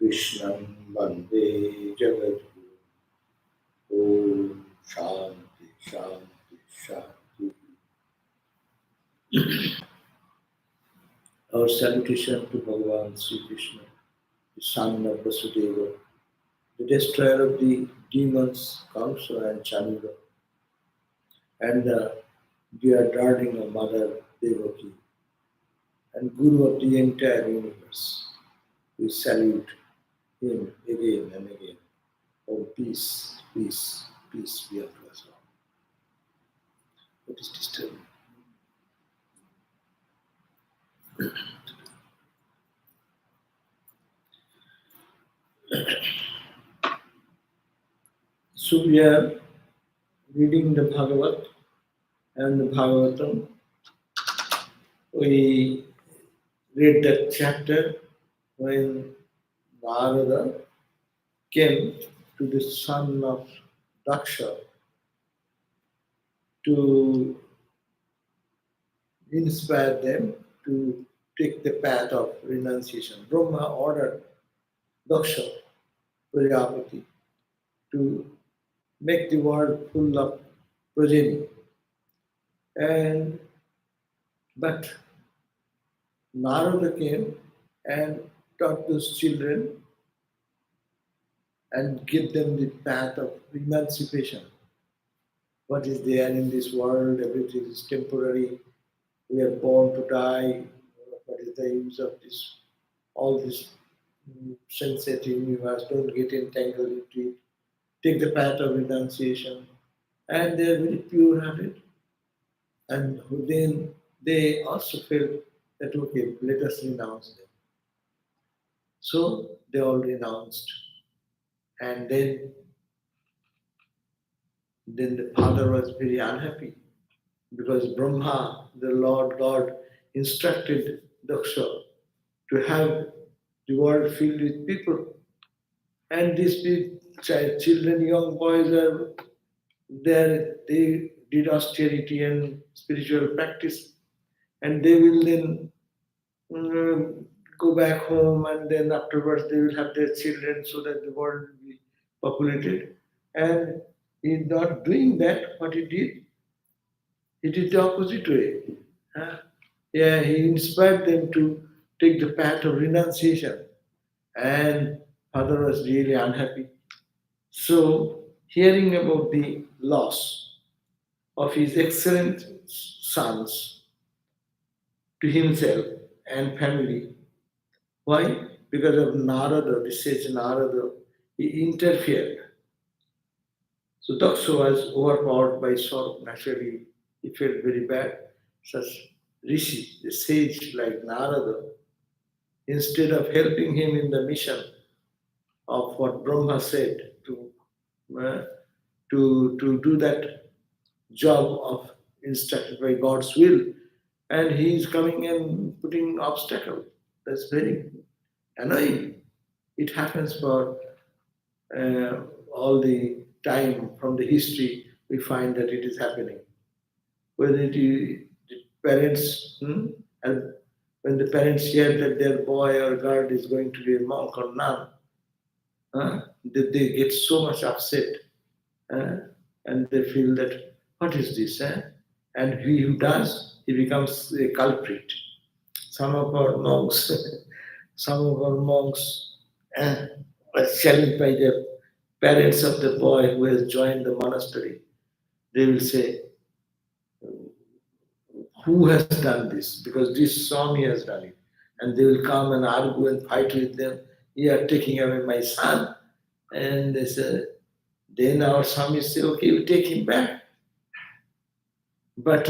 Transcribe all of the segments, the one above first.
Krishnam Vande Jagadguru. Om Shanti Shanti Shanti. Our salutation to Bhagavan Sri Krishna, the son of Vasudeva, the destroyer of the demons, Kamsa and Chanura, and the dear darling of Mother Devaki, and Guru of the entire universe. We salute him again and again. Oh, peace, peace, peace be unto us all. What is disturbing? So we are reading the Bhagavat and the Bhagavatam. We read that chapter when Narada came to the son of Daksha to inspire them to take the path of renunciation. Brahma ordered Daksha Prajapati to make the world full of progeny. But Narada came and taught those children and give them the path of emancipation. What is there in this world? Everything is temporary. We are born to die. What is the use of this? All this sensate universe. Don't get entangled into it. Take the path of renunciation. And they are very pure-hearted. And then they also felt that, okay, let us renounce them. So they all renounced. And then the father was very unhappy because Brahma, the Lord God, instructed Daksha to have the world filled with people. And these children, young boys are there, they did austerity and spiritual practice, and they will then go back home, and then afterwards they will have their children so that the world will be populated. And in not doing that, what he did the opposite way. Huh? Yeah, he inspired them to take the path of renunciation. And father was really unhappy. So, hearing about the loss of his excellent sons to himself and family, why? Because of Narada, the sage Narada, he interfered. So Daksha was overpowered by sorrow. Naturally, he felt very bad. Such rishi, a sage like Narada, instead of helping him in the mission of what Brahma said uh, to do that job of instructed by God's will, and he is coming and putting obstacle. That's very annoying. It happens for all the time from the history. We find that it is happening. When the parents and when the parents hear that their boy or girl is going to be a monk or nun, they get so much upset, uh, and they feel that what is this? And he who does, he becomes a culprit. Some of our monks, some of our monks were challenged by the parents of the boy who has joined the monastery. They will say, who has done this? Because this Swami has done it. And they will come and argue and fight with them. You are taking away my son. And they say, then our Swami say, okay, we take him back. But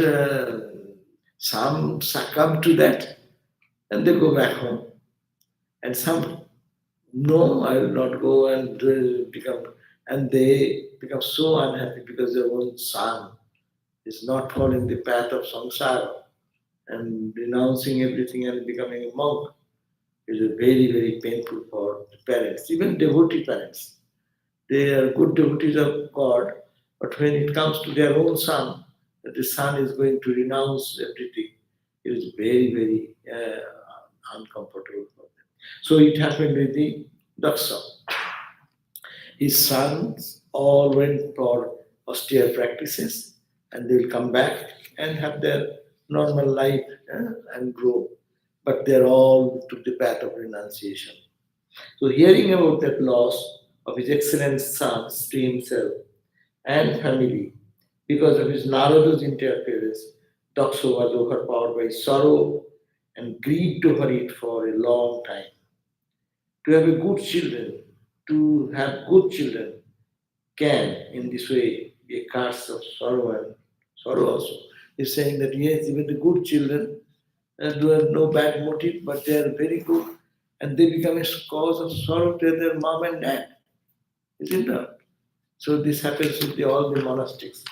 some succumb to that and they go back home. And some, no, I will not go and become, and they become so unhappy because their own son is not following the path of samsara and renouncing everything and becoming a monk. It is very, very painful for the parents, even devotee parents. They are good devotees of God, but when it comes to their own son, that the son is going to renounce everything, it is very, very uncomfortable for them. So it happened with the Daksa. His sons all went for austere practices and they will come back and have their normal life and grow. But they're all took the path of renunciation. So hearing about that loss of his excellent sons to himself and family because of his Narada's interference, Daksha was overpowered by sorrow and grieved over it for a long time. To have a good children, to have good children can in this way be a curse of sorrow and sorrow also. He's saying that yes, even the good children do have no bad motive, but they are very good and they become a cause of sorrow to their mom and dad. Isn't it? So this happens with all the monastics,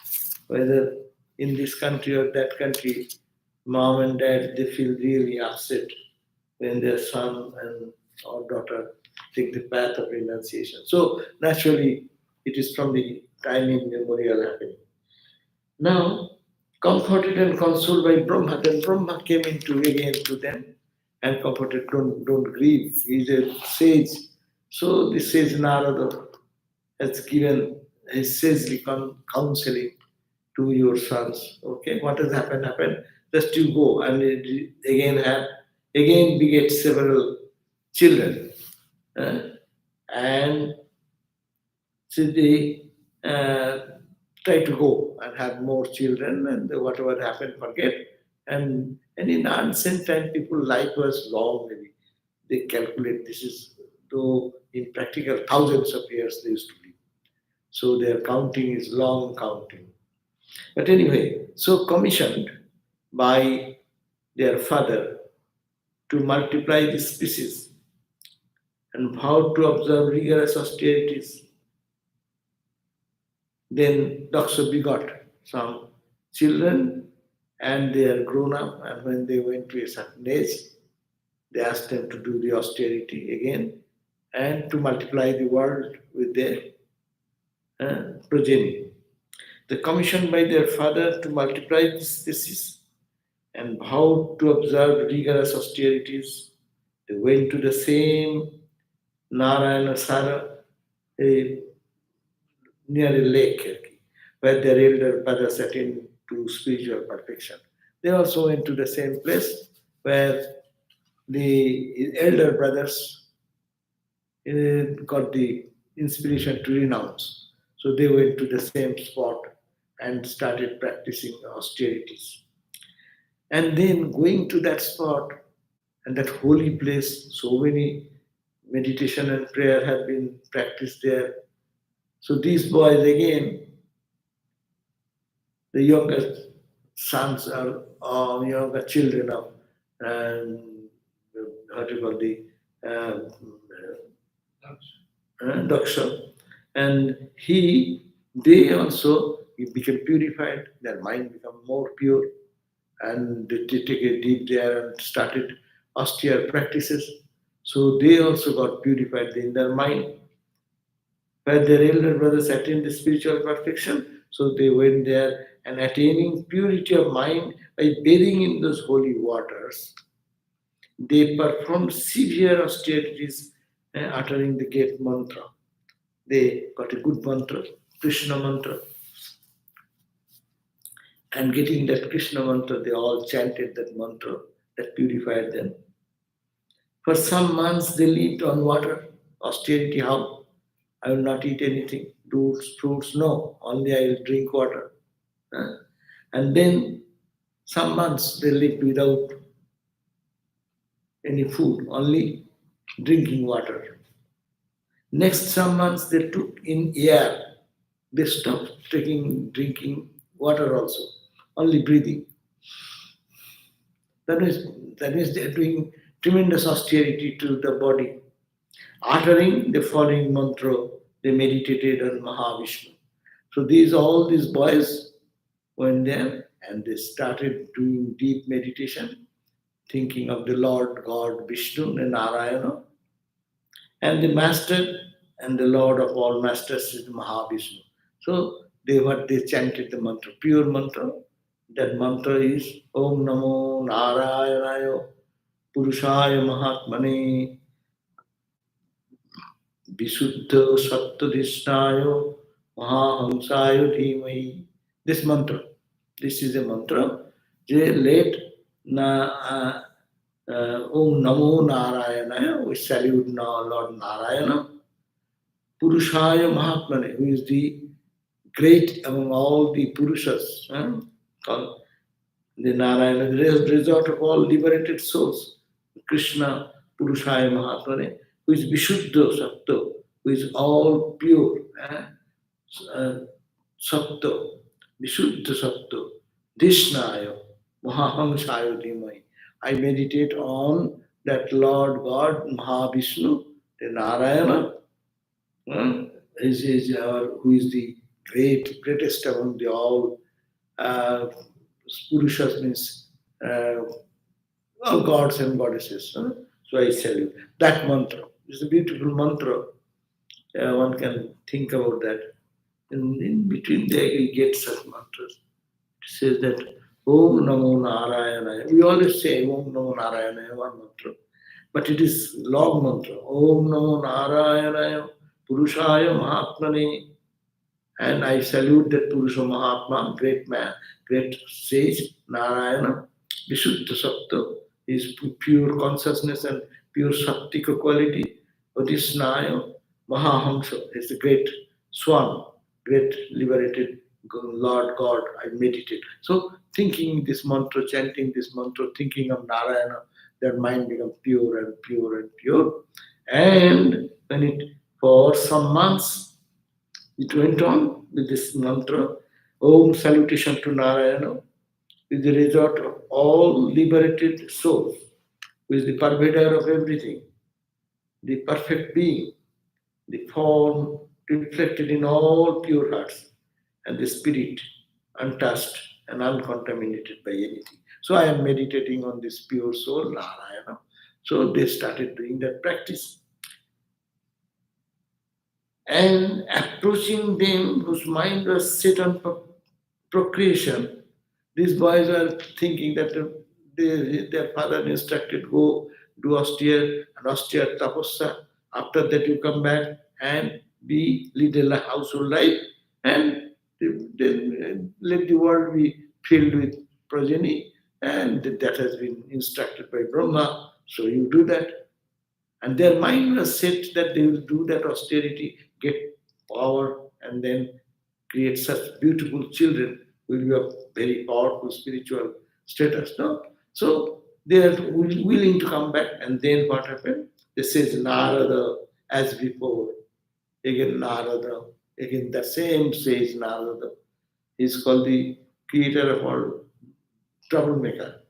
whether in this country or that country, mom and dad they feel really upset when their son and or daughter take the path of renunciation. So naturally, it is from the time immemorial happening. Now, comforted and consoled by Brahma, then Brahma came into again to them and comforted, don't grieve. He is a sage. So the sage Narada has given his sagely counseling to your sons. Okay, what has happened, happened. Just you go and again beget several children. uh, and so they uh, try to go and have more children and whatever happened, forget. And in ancient time, people life was long, maybe. They calculate this is, though in practical, thousands of years they used to live. So their counting is long counting. But anyway, so commissioned by their father to multiply the species and how to observe rigorous austerities. Then Daksha begot some children and they are grown up, and when they went to a certain age, they asked them to do the austerity again and to multiply the world with their progeny. They commissioned by their father to multiply the species and how to observe rigorous austerities. They went to the same Narayana Sara, a near a lake, where their elder brothers attained to spiritual perfection. They also went to the same place where the elder brothers got the inspiration to renounce. So they went to the same spot and started practicing austerities. And then going to that spot and that holy place, so many meditation and prayer have been practiced there. So these boys again, the younger sons are younger children of um, what do you call the uh, Daksha, and they also became purified. Their mind become more pure, and they take a deep there and started austere practices. So they also got purified in their mind. Where their elder brothers attained the spiritual perfection, so they went there and attaining purity of mind by bathing in those holy waters. They performed severe austerities, uttering the great mantra. They got a good mantra, Krishna mantra, and getting that Krishna mantra, they all chanted that mantra that purified them. For some months they lived on water. Austerity, how? I will not eat anything. Fruits, no. Only I will drink water. Huh? And then some months they lived without any food, only drinking water. Next some months they took in air. They stopped drinking water also, only breathing. That means, that means they are doing tremendous austerity to the body. Uttering the following mantra, they meditated on Mahavishnu. So all these boys went there and they started doing deep meditation, thinking of the Lord God Vishnu and Narayana. And the master and the Lord of all masters is Mahavishnu. So they chanted the mantra, pure mantra. That mantra is Om Namo Narayanaya Purushaya Mahatmane Visuddha Sattadhisnayo Mahahamsayo Dhimahi. This mantra, this is a mantra. Je let na Om Namo Narayana, we salute now Lord Narayana, Purushaya Mahatmane, who is the great among all the Purushas, called the Narayana, the resort of all liberated souls. Krishna Purushaya Mahatmane, who is Vishuddha Sattva, who is all pure. Sattva, Vishuddha Sattva, Dishnaya, Mahahamsayo Dhimai. I meditate on that Lord God, Mahavishnu, the Narayana, who is the greatest among the all Purushas, means all gods and goddesses. So I salute that mantra. It's a beautiful mantra. One can think about that. And in between there you get such mantras. It says that Om Namo Narayana. We always say Om Namo Narayana, one mantra. But it is long mantra. Om Namo Narayana Purushaya Mahatmane. And I salute that Purusha Mahatma, great man, great sage, Narayana, Vishuddha Sattva, his pure consciousness and pure Sattika quality. Odisnaya Mahahamsa is the great swan, great liberated Lord God. I meditate. So thinking this mantra, chanting this mantra, thinking of Narayana, their mind becomes pure and pure and pure. And when it, for some months, it went on with this mantra, Om salutation to Narayana, is the resort of all liberated souls, who is the pervader of everything, the perfect being, the form reflected in all pure hearts, and the spirit untouched and uncontaminated by anything. So I am meditating on this pure soul, Narayana. So they started doing that practice. And approaching them whose mind was set on procreation, these boys are thinking that their father instructed, go do austere tapasya. After that you come back and lead a household life, and then let the world be filled with progeny, and that has been instructed by Brahma. So you do that. And their mind was set that they will do that austerity, get power, and then create such beautiful children who will be of very powerful spiritual status. No? So they are willing to come back, and then what happened? They says Narada as before. Again Narada, again the same says Narada. He's called the creator of all troublemaker.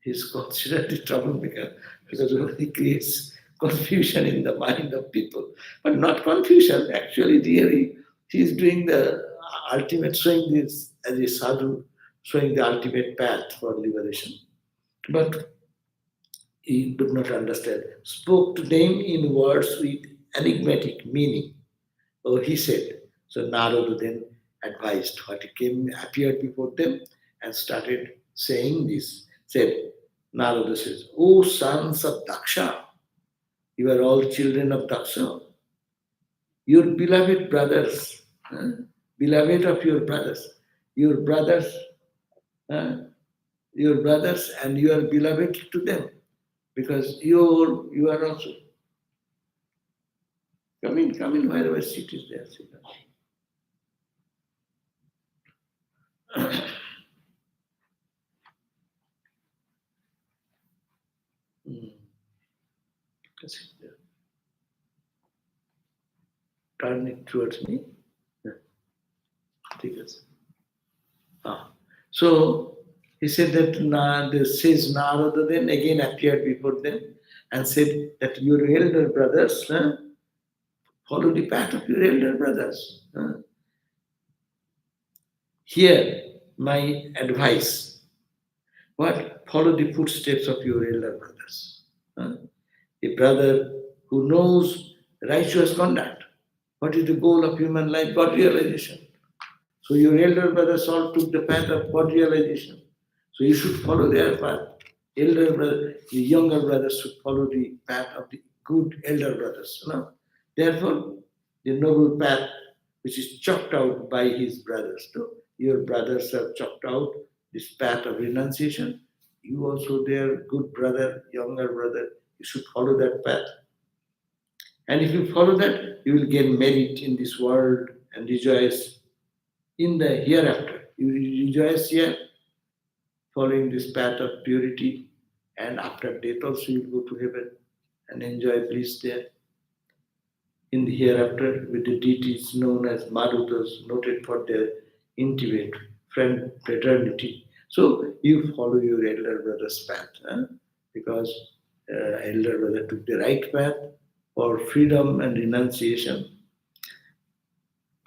He's considered the troublemaker because he creates confusion in the mind of people. But not confusion, actually, really, he is doing the ultimate, showing this as a sadhu, showing the ultimate path for liberation. But he did not understand. Spoke to them in words with enigmatic meaning. Oh, he said. So Narada then advised what he came, appeared before them and started saying this. Said, Narada says, O sons of Daksha, you are all children of Daksha. Your beloved brothers, beloved of your brothers, your brothers, and you are beloved to them, because you are also. Come in, wherever seat is there, sit down. Turn it towards me. So he said that says Narada then again appeared before them and said that your elder brothers follow the path of your elder brothers. Here, my advice. What? Follow the footsteps of your elder brothers. A brother who knows righteous conduct. What is the goal of human life? God realization. So your elder brothers all took the path of God realization. So you should follow their path. The younger brothers should follow the path of the good elder brothers. Therefore, the noble path which is chalked out by his brothers. So your brothers have chalked out this path of renunciation. You also, their good brother, younger brother, you should follow that path. And if you follow that, you will gain merit in this world and rejoice in the hereafter. You will rejoice here following this path of purity, and after death also you will go to heaven and enjoy bliss there. In the hereafter, with the deities known as Marutas, noted for their intimate fraternity. So you follow your elder brother's path, because elder brother took the right path for freedom and renunciation.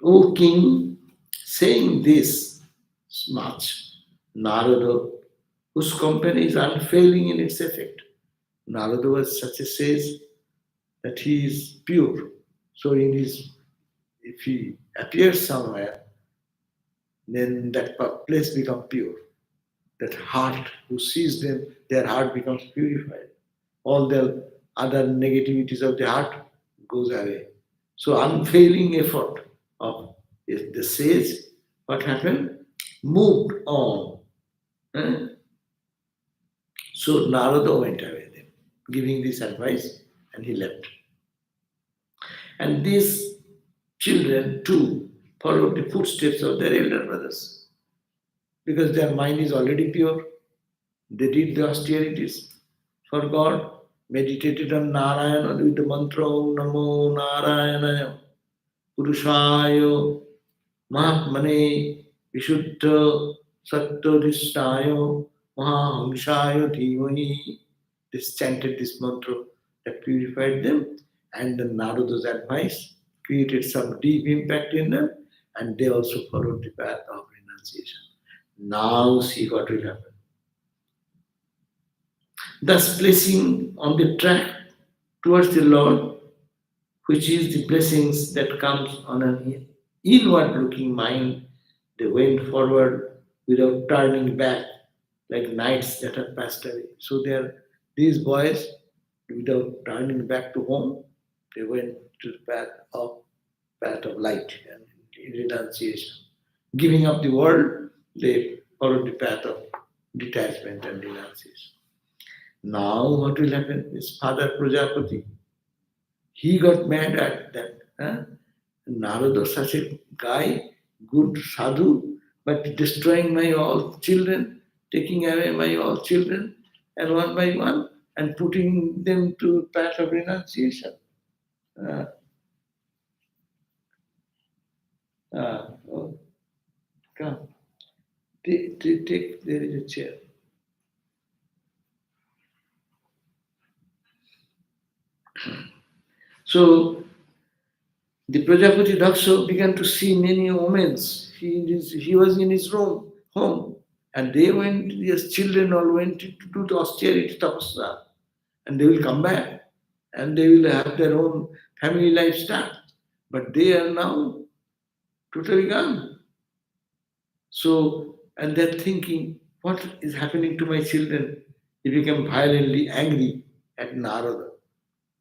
O king, saying this much, Narada, whose company is unfailing in its effect. Narada was such a sage that he is pure. So if he appears somewhere, then that place becomes pure. That heart who sees them, their heart becomes purified. All the other negativities of the heart goes away. So unfailing effort of the sage, what happened? Moved on. eh? So Narada went away then, giving this advice, and he left. And these children too followed the footsteps of their elder brothers because their mind is already pure. They did the austerities for God, meditated on Narayana with the mantra Om Namo Narayanaya Purushayo Mahatmane Vishuddha Sattvarishthayo Mahahamsayo Dhimahi. They chanted this mantra that purified them, and the Narada's advice created some deep impact in them, and they also followed the path of renunciation. Now see what will happen. Thus placing on the track towards the Lord, which is the blessings that comes on an inward-looking mind, they went forward without turning back, like knights that have passed away. So these boys, without turning back to home, they went to the path of light and renunciation. Giving up the world, they followed the path of detachment and renunciation. Now what will happen? His father Prajapati, he got mad at that. Narada, such a guy, good sadhu, but destroying my all children, taking away my all children, and one by one, and putting them to path of renunciation. Uh, oh, come, take, there is a chair. So the Prajapati Daksha began to see many omens. He was in his home, and they went, his children all went to do the austerity tapasya, and they will come back, and they will have their own family lifestyle. But they are now totally gone. So, and they're thinking, what is happening to my children? He became violently angry at Narada.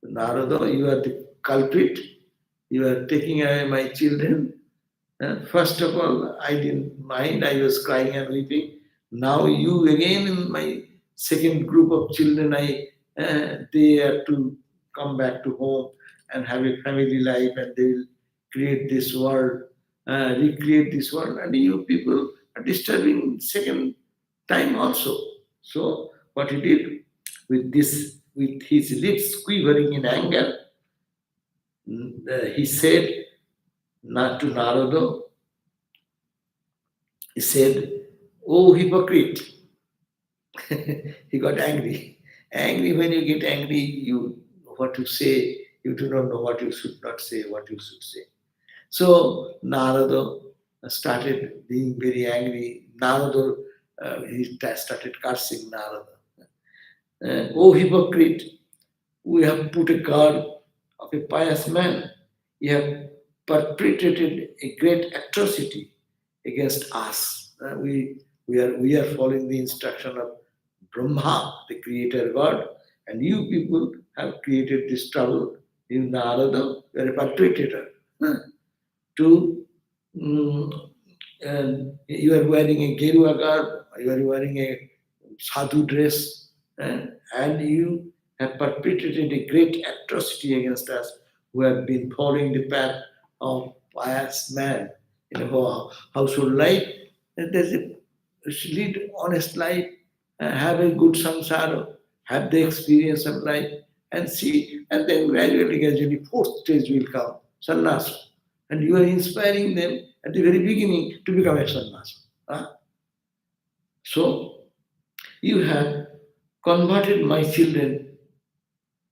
Narada, you are the culprit. You are taking away my children. First of all, I didn't mind. I was crying and weeping. Now you again in my second group of children, they have to come back to home and have a family life, and they will create this world, recreate this world, and you people are disturbing second time also. So what he did with his lips quivering in anger, he said not to Narada, he said, "Oh hypocrite." He got angry. Angry, when you get angry, you what to say, you do not know what you should not say, what you should say. So Narada started being very angry. Narada, he started cursing Narada. Oh hypocrite, we have put a guard of a pious man. You have perpetrated a great atrocity against us. We are following the instruction of Brahma, the creator God, and you people have created this trouble You Narada, you are a perpetrator. Huh? To and you are wearing a Gerua garb, you are wearing a sadhu dress, and you have perpetrated a great atrocity against us who have been following the path of pious man in a household life. And there's a lead honest life, have a good samsara, have the experience of life, and see, and then gradually, fourth stage will come, sannyasa. And you are inspiring them at the very beginning to become a sannyasa. Huh? So, you have converted my children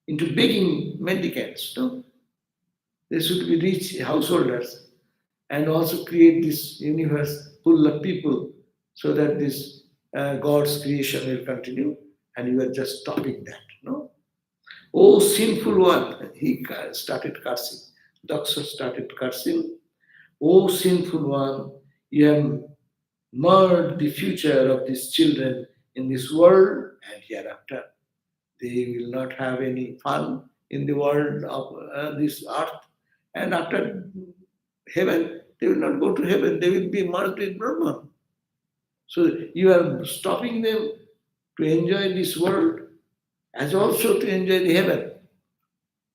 into begging mendicants. No? They should be rich householders and also create this universe full of people so that this God's creation will continue and you are just stopping that. No? Oh, sinful one, he started cursing. Daksha started cursing. Oh, sinful one, you have marred the future of these children in this world and hereafter. They will not have any fun in the world of this earth. And after heaven, they will not go to heaven, they will be merged in Brahman. So you are stopping them to enjoy this world as also to enjoy the heaven.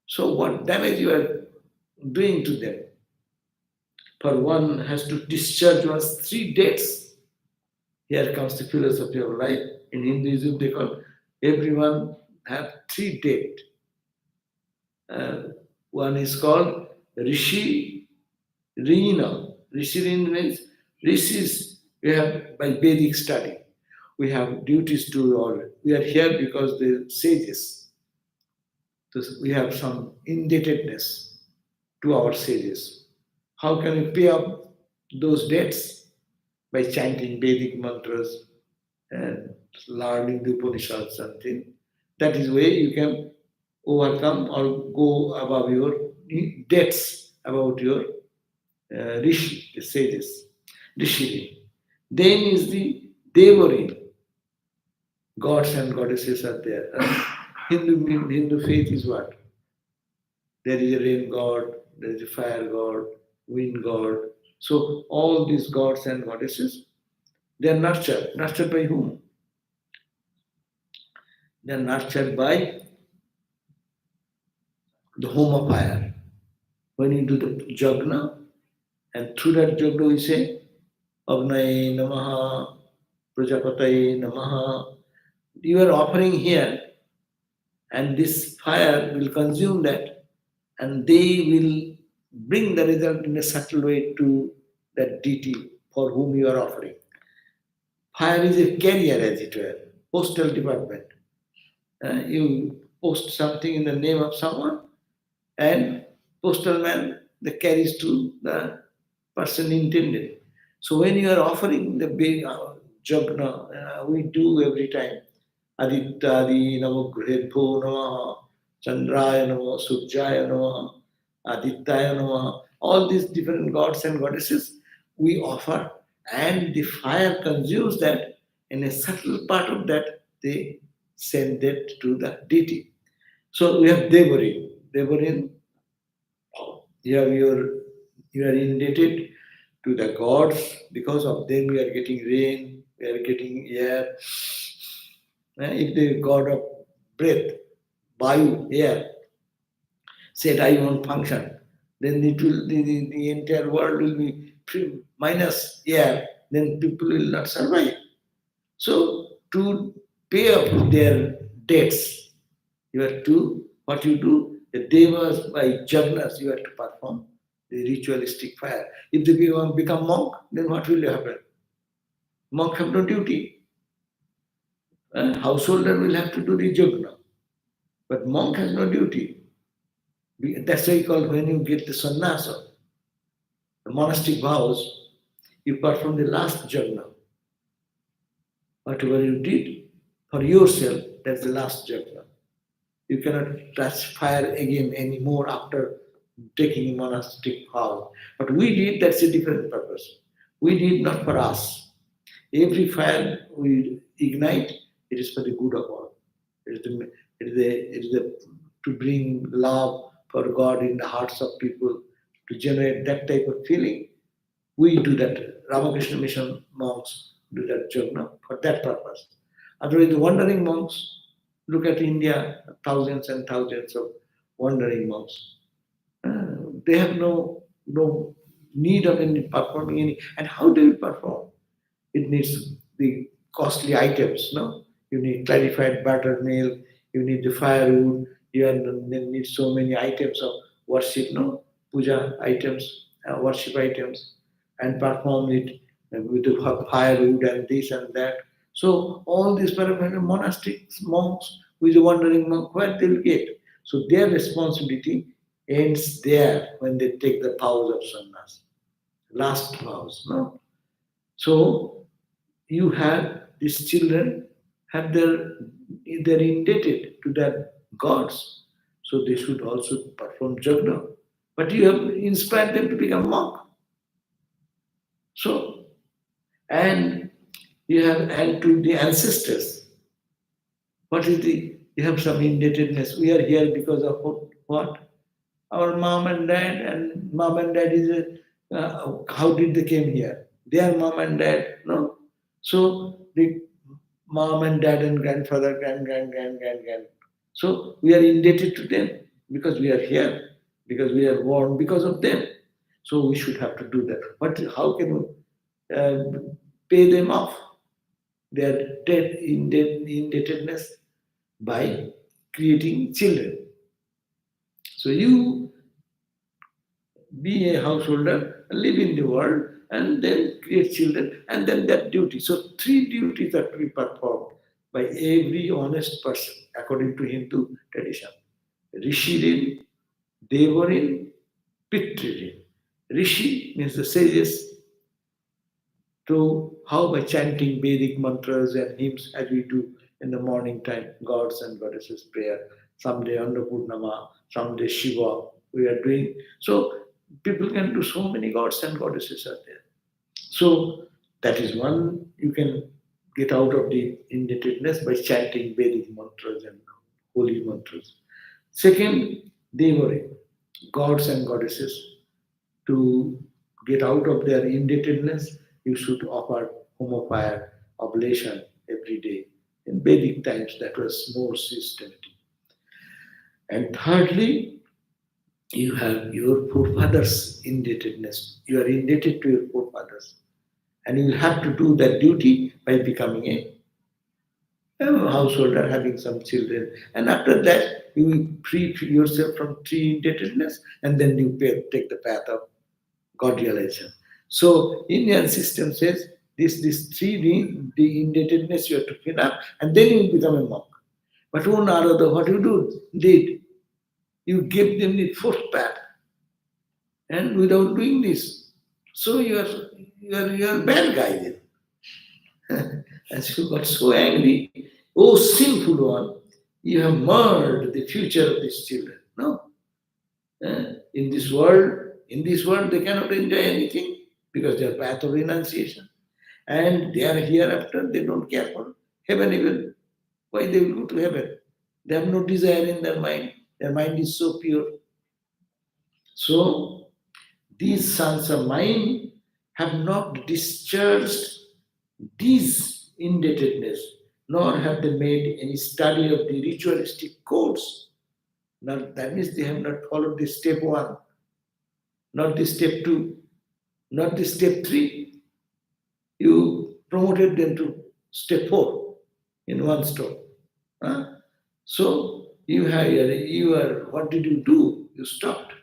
So what damage you are doing to them? For one has to discharge one's three debts. Here comes the philosophy of life. In Hinduism, they call everyone have three debts. One is called Rishi Rina. Rishi Rina means rishis we have by Vedic study. We have duties to all. We are here because the sages. So we have some indebtedness to our sages. How can we pay up those debts? By chanting Vedic mantras and learning the Upanishads something. That is way you can overcome or go above your debts about your rishi, the sages. Rishi. Then is the Devari. Gods and goddesses are there. Hindu faith is what? There is a rain god, there is a fire god, wind god. So all these gods and goddesses, they are nurtured. Nurtured by whom? They are nurtured by the home of fire. When you do the jagna, and through that jagna we say, Agnaye Namaha, Prajapataye Namaha. You are offering here, and this fire will consume that, and they will bring the result in a subtle way to that deity for whom you are offering. Fire is a carrier, as it were, postal department. You post something in the name of someone, and postal man the carries to the person intended. So when you are offering the big jagna, we do every time. Adityadi navagruhebho namaha, Chandraya namaha, Surjaya namaha, Adityaya namaha. All these different gods and goddesses we offer, and the fire consumes that, and a subtle part of that they send it to the deity. So we have Devarin. Devarin, you have you are indebted to the gods. Because of them we are getting rain, we are getting air. If the god of breath, Vayu, air, said I won't function, then the entire world will be minus air, then people will not survive. So to pay up their debts, you have to, what you do, the devas by jagnas, you have to perform the ritualistic fire. If they become monk, then what will happen? Monk have no duty. Householder will have to do the jagna. But monk has no duty. That's why you call when you get the sannyasa, the monastic vows, you perform the last jagna. Whatever you did for yourself, that's the last jagna. You cannot touch fire again anymore after taking monastic vow. But we did, that's a different purpose. We did not for us. Every fire we ignite, it is for the good of all. It is to bring love for God in the hearts of people to generate that type of feeling. We do that. Ramakrishna Mission monks do that jhana for that purpose. Otherwise, the wandering monks, look at India, thousands and thousands of wandering monks. They have no need of any performing any. And how do you perform? It needs the costly items, no? You need clarified buttermilk, you need the firewood, then need so many items of worship, no? Puja items, worship items, and perform it with the firewood and this and that. So all these monastic monks with a wandering monk, where they'll get? So their responsibility ends there when they take the vows of sannyas, last vows, no? So you have these children have they're indebted to their gods, so they should also perform jagna. But you have inspired them to become monk. So and you have and to the ancestors. What is the you have some indebtedness? We are here because of what? Our mom and dad is how did they came here? Their mom and dad, no? So the mom and dad and grandfather, grand. So we are indebted to them because we are here, because we are born because of them. So we should have to do that. But how can we pay them off their indebtedness? By creating children. So you be a householder, live in the world, and then create children, and then that duty. So three duties that we perform by every honest person according to Hindu tradition. Rishirin, Devarin, Pitririn. Rishi means the sages, to how by chanting Vedic mantras and hymns as we do in the morning time, gods and goddesses prayer. Someday Annapurnama, someday Shiva, we are doing. So people can do so many gods and goddesses are there. So that is one you can get out of the indebtedness by chanting Vedic mantras and holy mantras. Second, Devare, gods and goddesses. To get out of their indebtedness, you should offer home fire oblation every day. In Vedic times, that was more systematic. And thirdly, you have your forefathers' indebtedness. You are indebted to your forefathers. And you will have to do that duty by becoming a householder, having some children. And after that, you will free yourself from three indebtedness, and then you take the path of God realization. So Indian system says this three the indebtedness you have to fill up, and then you become a monk. But oh Narada, what you did, you gave them the fourth path, and without doing this, so you are a bad guy then. And she got so angry. Oh sinful one, you have marred the future of these children. No, in this world, they cannot enjoy anything because they are path of renunciation. And they are hereafter, they don't care for heaven even. Why they will go to heaven? They have no desire in their mind. Their mind is so pure. So these sons of mine have not discharged these indebtedness, nor have they made any study of the ritualistic codes. Now, that means they have not followed the step one, not the step two, not the step three. You promoted them to step four in one stop. Huh? So what did you do? You stopped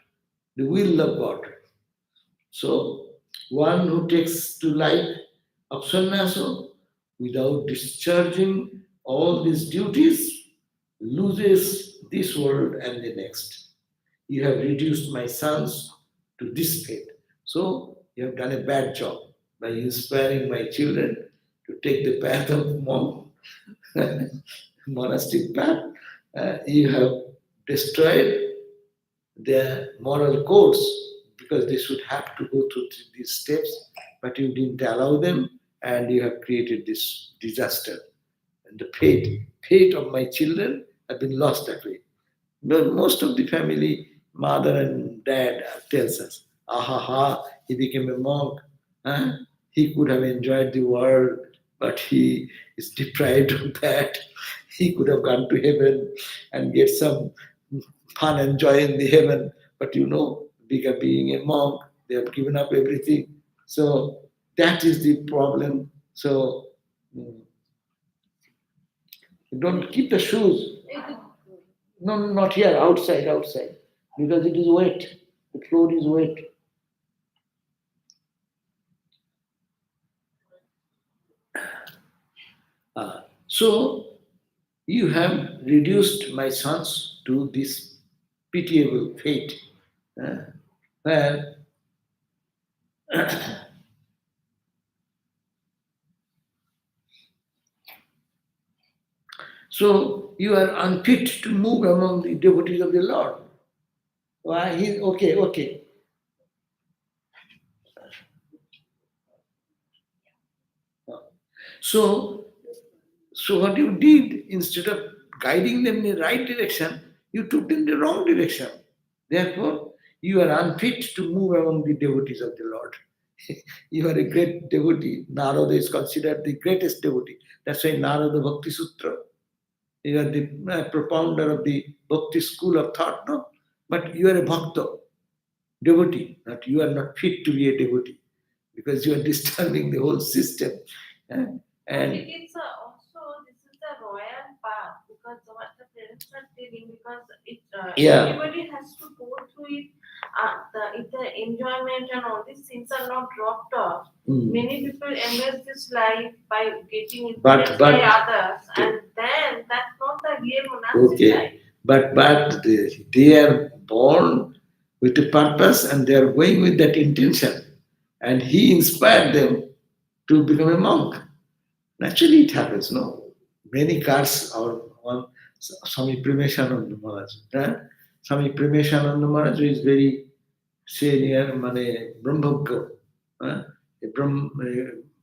the will of God. So one who takes to life of sannyasa without discharging all these duties loses this world and the next. You have reduced my sons to this fate. So you have done a bad job by inspiring my children to take the path of monastic path. You have destroyed their moral codes because they should have to go through these steps, but you didn't allow them, and you have created this disaster. And the fate of my children have been lost that way. But most of the family mother and dad tells us, ha, he became a monk. Huh? He could have enjoyed the world, but he is deprived of that. He could have gone to heaven and get some fun and joy in the heaven. But because being a monk, they have given up everything. So that is the problem. So mm, don't keep the shoes. No, not here, outside. Because it is wet. The floor is wet. So you have reduced my sons to this pitiable fate, uh, where so you are unfit to move among the devotees of the Lord. Why? Okay. So, so what you did, instead of guiding them in the right direction, you took them the wrong direction. Therefore, you are unfit to move among the devotees of the Lord. You are a great devotee. Narada is considered the greatest devotee. That's why Narada Bhakti Sutra. You are the propounder of the Bhakti school of thought, no? But you are a bhakta, devotee. But you are not fit to be a devotee because you are disturbing the whole system. eh? And And it is also this is the royal path because what the parents are telling because yeah, everybody has to go through it. If the enjoyment and all these things are not dropped off, many people embrace this life by getting influenced by others, and then that's not the real monastic life. okay, but they are born with a purpose and they are going with that intention, and he inspired them to become a monk. Naturally, it happens, no? Many cars are on Swami Premashananda Maharaj. Swami Premashananda Maharaj is very senior, Brahmagya, a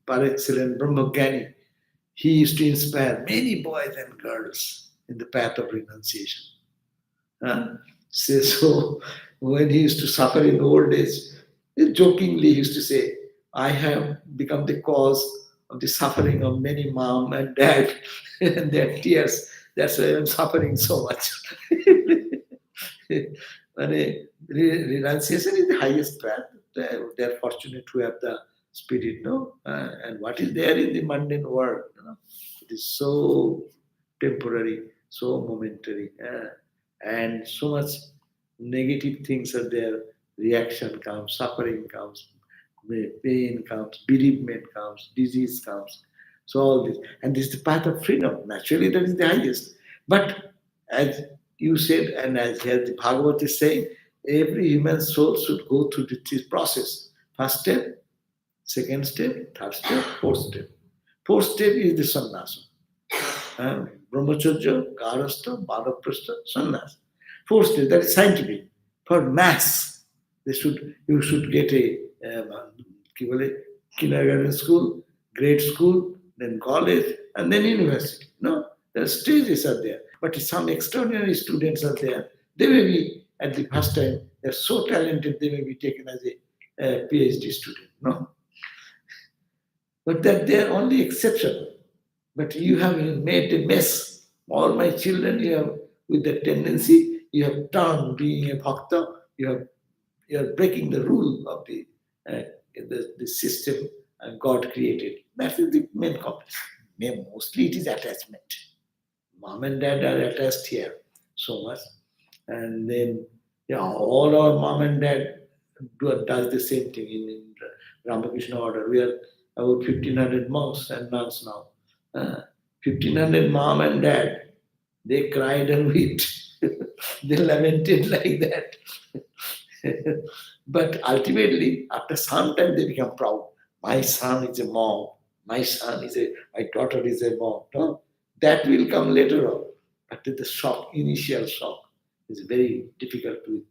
par excellence Brahmagyani. He used to inspire many boys and girls in the path of renunciation. Huh? So when he used to suffer in old age, jokingly he used to say, I have become the cause of the suffering of many mom and dad and their tears. That's why I'm suffering so much. Renunciation is the highest path. They're fortunate to have the spirit, no? And what is there in the mundane world, it is so temporary, so momentary, and so much negative things are there. Reaction comes, suffering comes, pain comes, bereavement comes, disease comes. So all this, and this is the path of freedom. Naturally, that is the highest. But as you said, and as here the Bhagavad is saying, every human soul should go through this process. First step, second step, third step, fourth step. Fourth step is the sannyasa. Brahmacharya, Garastha, Badaprastha, sannyas. Fourth step, that is scientific. For mass, you should get a কি বলে, kindergarten school, grade school, then college, and then university. No, the stages are there. But some extraordinary students are there. They may be at the first time, they're so talented, they may be taken as a PhD student. No, but that they are only exception. But you have made a mess. All my children, you have, with the tendency, you have turned being a bhakta, you are breaking the rule of the system God created. That is the main conflict. Mostly it is attachment. Mom and dad are attached here so much. And then all our mom and dad does the same thing in Ramakrishna order. We are about 1500 monks and nuns now. 1500 mom and dad, they cried and wept. They lamented like that. But ultimately, after some time, they become proud. My son is a monk. My daughter is a monk. No? That will come later on. But the shock, initial shock, is very difficult to.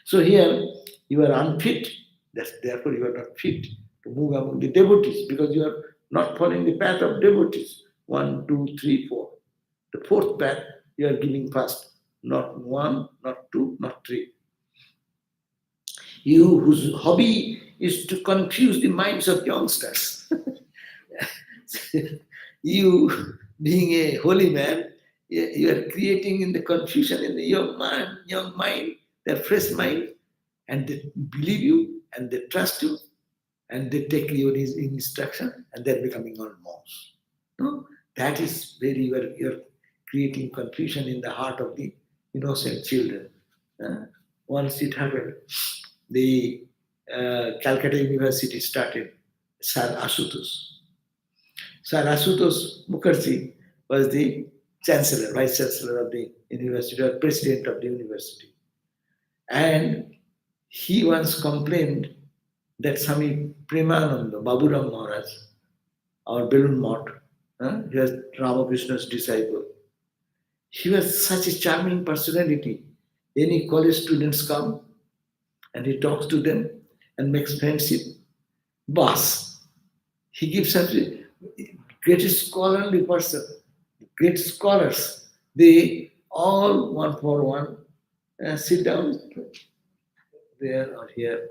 So here, you are unfit. Therefore, you are not fit to move among the devotees because you are not following the path of devotees. One, two, three, four. The fourth path you are giving first. Not one, not two, not three. You whose hobby is to confuse the minds of youngsters. You, being a holy man, you are creating in the confusion in the young mind, their fresh mind, and they believe you and they trust you and they take your instruction and they're becoming all monks. No, that is where you're creating confusion in the heart of the innocent children. Uh, Once it happened, the Calcutta University started Sir Asutosh. Sir Asutosh Mukherjee was the chancellor, vice chancellor of the university, or president of the university. And he once complained that Swami Premananda, Baburam Maharaj, our Belun Mott, he was Ramakrishna's disciple. He was such a charming personality. Any college students come and he talks to them and makes friendship. Boss, he gives us a great scholarly person, great scholars. They all one for one sit down there or here.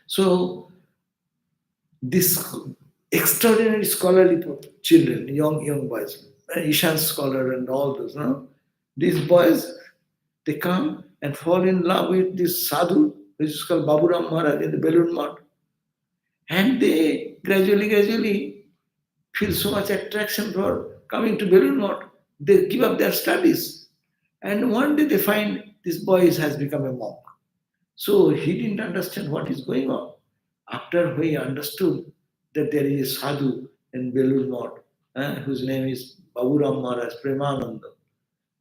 So this extraordinary scholarly children, young boys, Ishan scholar and all those, no? These boys, they come and fall in love with this sadhu, which is called Baburam Maharaj in the Belun Mott. And they gradually feel so much attraction for coming to Belun Mott. They give up their studies. And one day they find this boy has become a monk. So he didn't understand what is going on. After he understood that there is a sadhu in Belur Mott, whose name is Baburam Maharaj Premananda,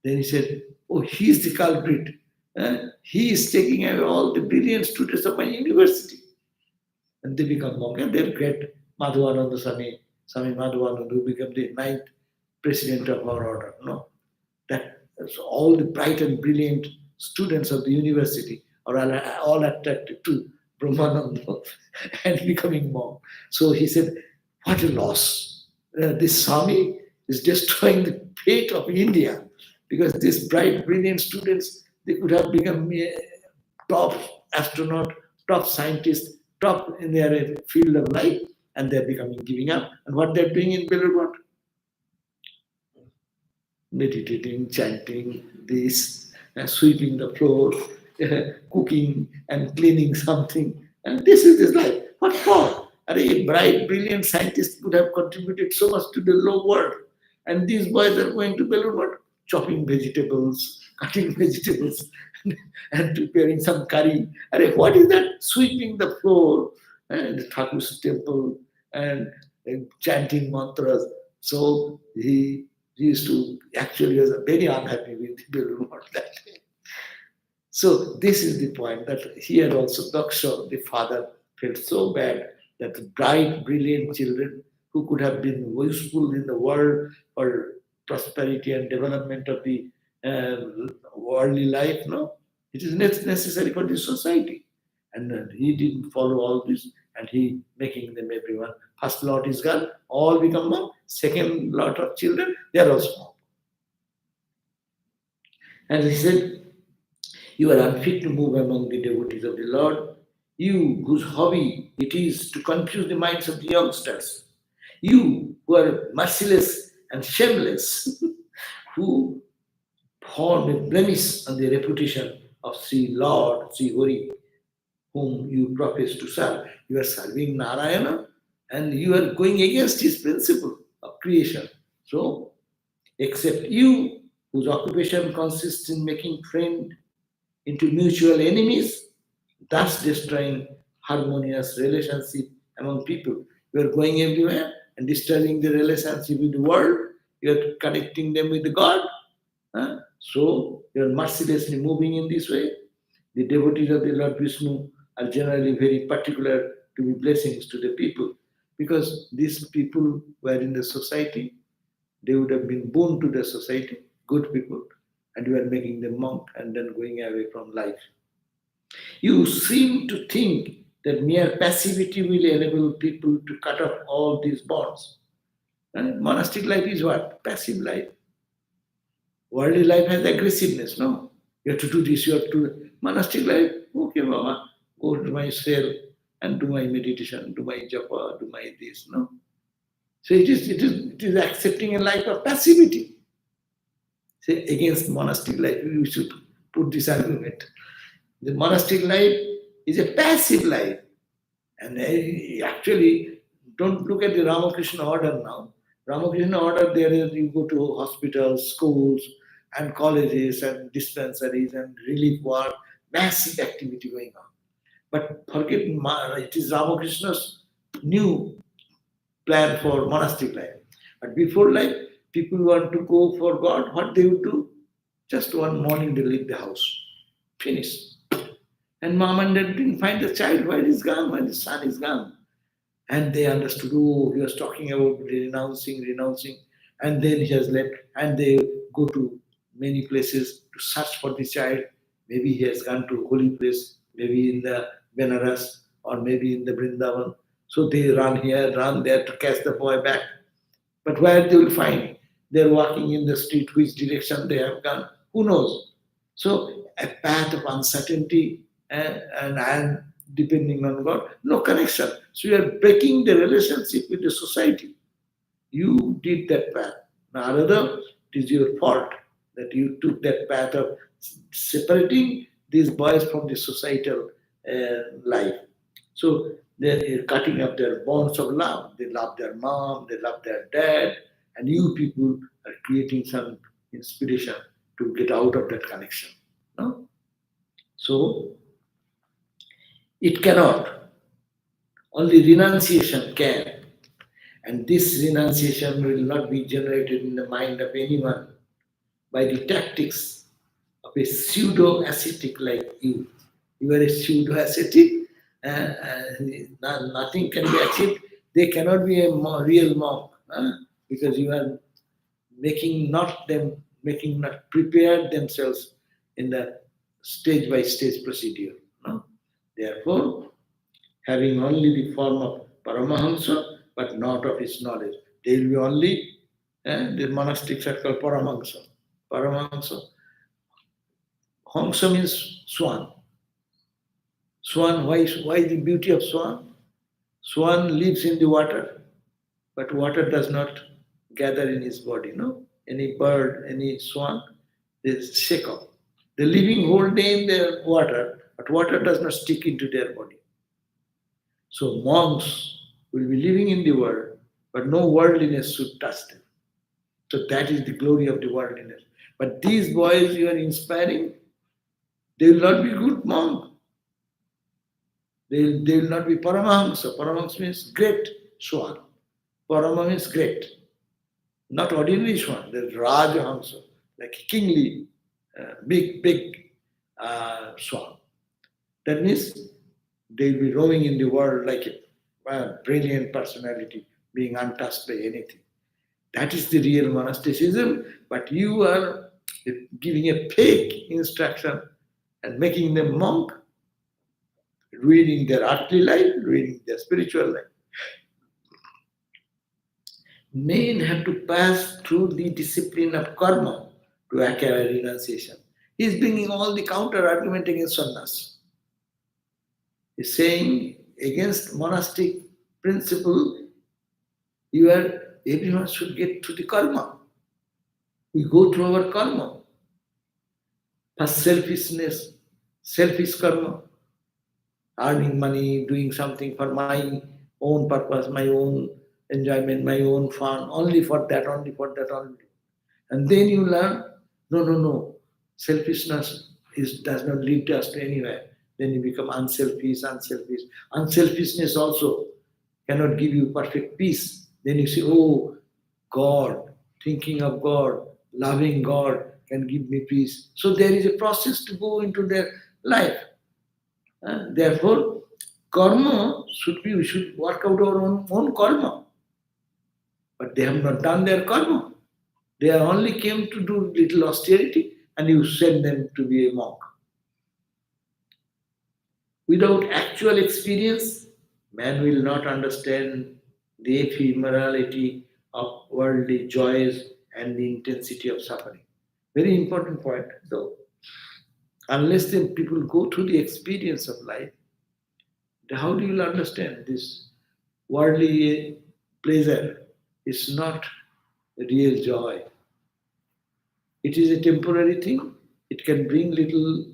then he said, "Oh, he is the culprit. He is taking away all the brilliant students of my university." And they become monk. And they're great. Madhavananda Swami Madhavananda, who became the ninth president of our order. No? That so all the bright and brilliant students of the university are all attracted to Brahmananda and becoming monk. So he said, what a loss. This Swami is destroying the fate of India because these bright, brilliant students, they could have become top astronaut, top scientist, top in their field of life, and they're becoming giving up. And what they're doing in Belur, meditating, chanting, this, sweeping the floor, cooking and cleaning something. And this is his life. What for? A bright, brilliant scientist could have contributed so much to the low world. And these boys are going to Belur, chopping vegetables, cutting vegetables, and preparing some curry. What is that? Sweeping the floor, and the Thakur's temple, and chanting mantras. So he used to actually was very unhappy with the Belur that day. So this is the point that here also Daksha, the father, felt so bad that the bright, brilliant children who could have been useful in the world for prosperity and development of the worldly life, no, it is necessary for the society. And he didn't follow all this, and he making them everyone. First lot is gone, all become monk. Second lot of children, they are also monk. And he said, "You are unfit to move among the devotees of the Lord. You whose hobby it is to confuse the minds of the youngsters. You who are merciless and shameless, who form a blemish on the reputation of Sri Lord, Sri Hari, whom you profess to serve. You are serving Narayana and you are going against his principle of creation. So, except you, whose occupation consists in making friends into mutual enemies, thus destroying harmonious relationship among people. You are going everywhere and disturbing the relationship with the world. You are connecting them with the God. So you are mercilessly moving in this way. The devotees of the Lord Vishnu are generally very particular to be blessings to the people because these people were in the society, they would have been born to the society, good people, and you are making them monk and then going away from life. You seem to think that mere passivity will enable people to cut off all these bonds. And monastic life is what? Passive life. Worldly life has aggressiveness, no? You have to do this, you have to. Monastic life, okay, Baba, go to my cell and do my meditation, do my japa, do my this, no? So it is accepting a life of passivity. Say against monastic life, we should put this argument. The monastic life is a passive life. And actually, don't look at the Ramakrishna order now. Ramakrishna order, there is you go to hospitals, schools, and colleges, and dispensaries, and relief work, massive activity going on. But forget, it is Ramakrishna's new plan for monastic life. But before life, people want to go for God, what they would do? Just one morning they leave the house. Finish. And mom and dad didn't find the child, where is gone, where his son is gone. And they understood, oh, he was talking about renouncing, and then he has left. And they go to many places to search for the child. Maybe he has gone to holy place, maybe in the Benares, or maybe in the Vrindavan. So they run here, run there to catch the boy back. But where they will find? They're walking in the street, which direction they have gone, who knows? So a path of uncertainty and depending on God, no connection. So you are breaking the relationship with the society. You did that path. Now, rather, it is your fault that you took that path of separating these boys from the societal life. So they're cutting up their bonds of love. They love their mom, they love their dad, and you people are creating some inspiration to get out of that connection. No? So it cannot. Only renunciation can. And this renunciation will not be generated in the mind of anyone by the tactics of a pseudo ascetic like you. You are a pseudo ascetic, nothing can be achieved. They cannot be a real monk because you are making not prepared themselves in the stage by stage procedure. No? Therefore, having only the form of Paramahamsa, but not of his knowledge. They will be only, the monastics are called Paramahamsa. Paramahamsa. Hamsa means swan. Swan, why the beauty of swan? Swan lives in the water, but water does not gather in his body, no? Any bird, any swan, they shake off. They're living whole day in the water, but water does not stick into their body. So monks will be living in the world, but no worldliness should touch them. So that is the glory of the worldliness. But these boys you are inspiring, they will not be good monk. They will not be Paramahamsa. Paramahamsa means great swan. Parama means great. Not ordinary swan. There's Rajahamsa, like kingly, big swan. That means they will be roaming in the world like a brilliant personality, being untouched by anything. That is the real monasticism, but you are giving a fake instruction and making them monk, ruining their earthly life, ruining their spiritual life. Men have to pass through the discipline of karma to acquire renunciation. He is bringing all the counter argument against sannyas. He's saying against monastic principle, everyone should get to the karma. We go through our karma. First selfishness, selfish karma, earning money, doing something for my own purpose, my own enjoyment, my own fun, only for that, only for that, only. And then you learn, no. Selfishness does not lead us to anywhere. Then you become unselfish. Unselfishness also cannot give you perfect peace. Then you say, oh, God, thinking of God, loving God can give me peace. So there is a process to go into their life. Therefore, karma we should work out our own karma. But they have not done their karma. They only came to do little austerity and you send them to be a monk. Without actual experience, man will not understand the ephemerality of worldly joys and the intensity of suffering. Very important point, though. Unless then people go through the experience of life, how do you understand this worldly pleasure is not real joy? It is a temporary thing. It can bring little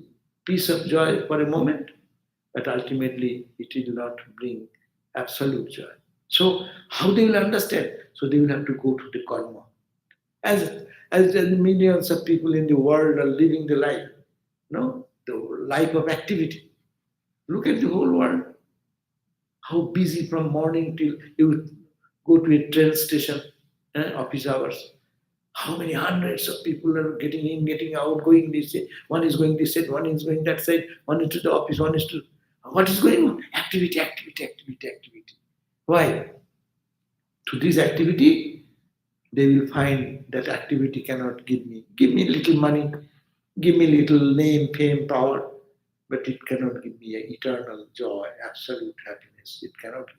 piece of joy for a moment, but ultimately it will not bring absolute joy. So how they will understand? So they will have to go to the karma. As the millions of people in the world are living the life, no, the life of activity. Look at the whole world. How busy from morning till you go to a train station, office hours. How many hundreds of people are getting in, getting out, going this side. One is going this side, one is going that side, one is to the office, one is to. What is going on? Activity, activity, activity, activity. Why? To this activity, they will find that activity cannot give me little money, give me little name, fame, power, but it cannot give me a eternal joy, absolute happiness. It cannot give.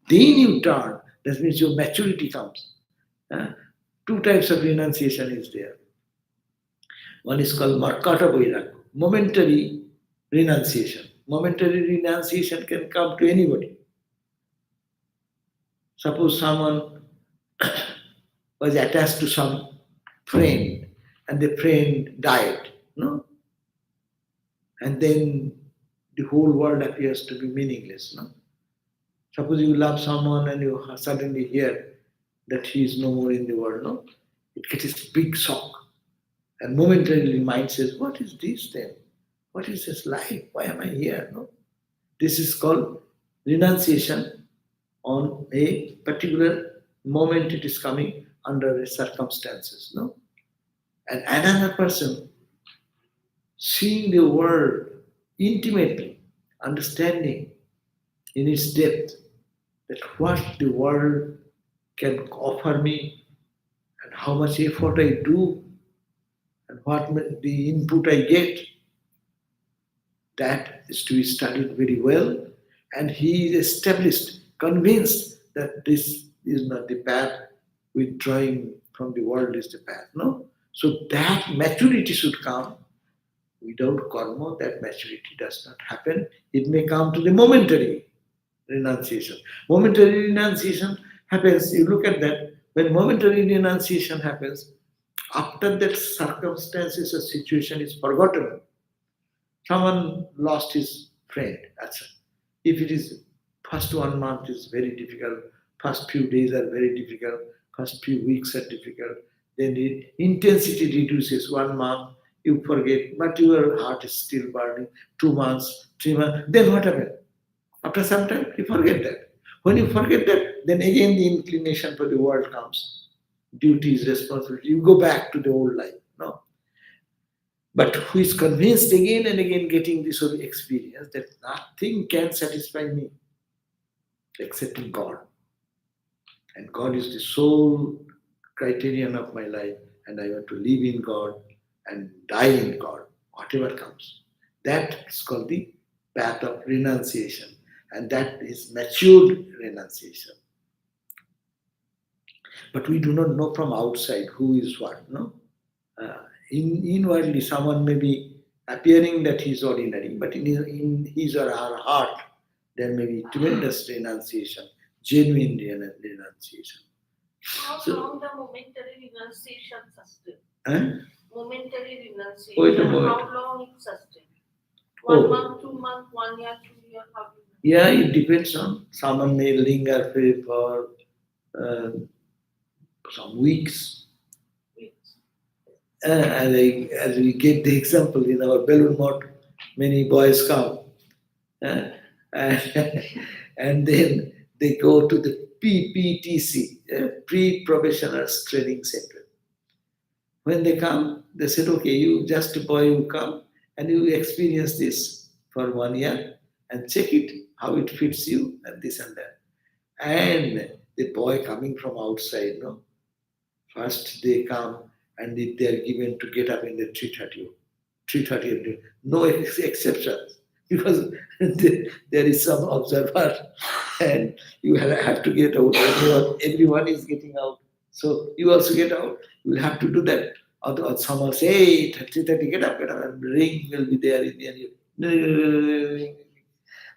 Then you turn, that means your maturity comes. Uh, Two types of renunciation is there. One is called Markata Vairagya, momentary renunciation. Momentary renunciation can come to anybody. Suppose someone was attached to some friend and the friend died, no? And then the whole world appears to be meaningless, no? Suppose you love someone and you suddenly hear that he is no more in the world, no? It gets a big shock. And momentarily mind says, what is this then? What is this life? Why am I here? No? This is called renunciation on a particular moment it is coming under circumstances. No? And another person seeing the world intimately, understanding in its depth that what the world can offer me and how much effort I do and what the input I get, that is to be studied very well. And he is established, convinced that this is not the path, withdrawing from the world is the path. No? So that maturity should come. Without karma, that maturity does not happen. It may come to the momentary renunciation. Momentary renunciation happens, you look at that, when momentary renunciation happens, after that circumstances or situation is forgotten. Someone lost his friend. That's it. If it is first 1 month is very difficult, first few days are very difficult, first few weeks are difficult, then the intensity reduces 1 month, you forget, but your heart is still burning, 2 months, 3 months, then what happens? After some time, you forget that. When you forget that, then again the inclination for the world comes. Duties, responsibility, you go back to the old life. No. But who is convinced again and again getting this whole experience that nothing can satisfy me except God. And God is the sole criterion of my life, and I want to live in God and die in God, whatever comes. That is called the path of renunciation, and that is matured renunciation. But we do not know from outside who is what, no? Inwardly, someone may be appearing that he is ordinary, but in his or her heart, there may be tremendous renunciation, genuine renunciation. How So, long the momentary renunciation sustains? eh? Momentary renunciation. Wait a moment. How long it sustains? Oh. 1 month, 2 months, 1 year, 2 years, how do you Yeah, it depends on. Someone may linger for uh, some weeks. As we get the example in our balloon mott, many boys come and, and then they go to the PPTC, Pre-Professionals Training Center. When they come, they said, okay, you just a boy, you come and you experience this for 1 year and check it, how it fits you and this and that. And the boy coming from outside, no, first they come and if they are given to get up in the 3:30, no exceptions because there is some observer and you have to get out. Everyone is getting out. So you also get out. You will have to do that. Or someone say, 3:30, get up, and ring will be there in the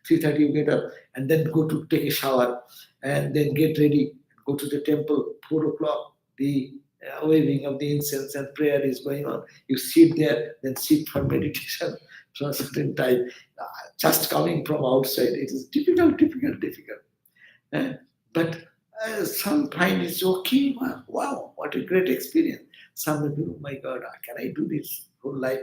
3:30 you get up and then go to take a shower and then get ready, go to the temple, 4 o'clock, the waving of the incense and prayer is going on. You sit there, then sit for meditation for a certain time. Just coming from outside, it is difficult. Eh? But some find it's okay. Wow, what a great experience. Some may be, oh my God, can I do this whole life?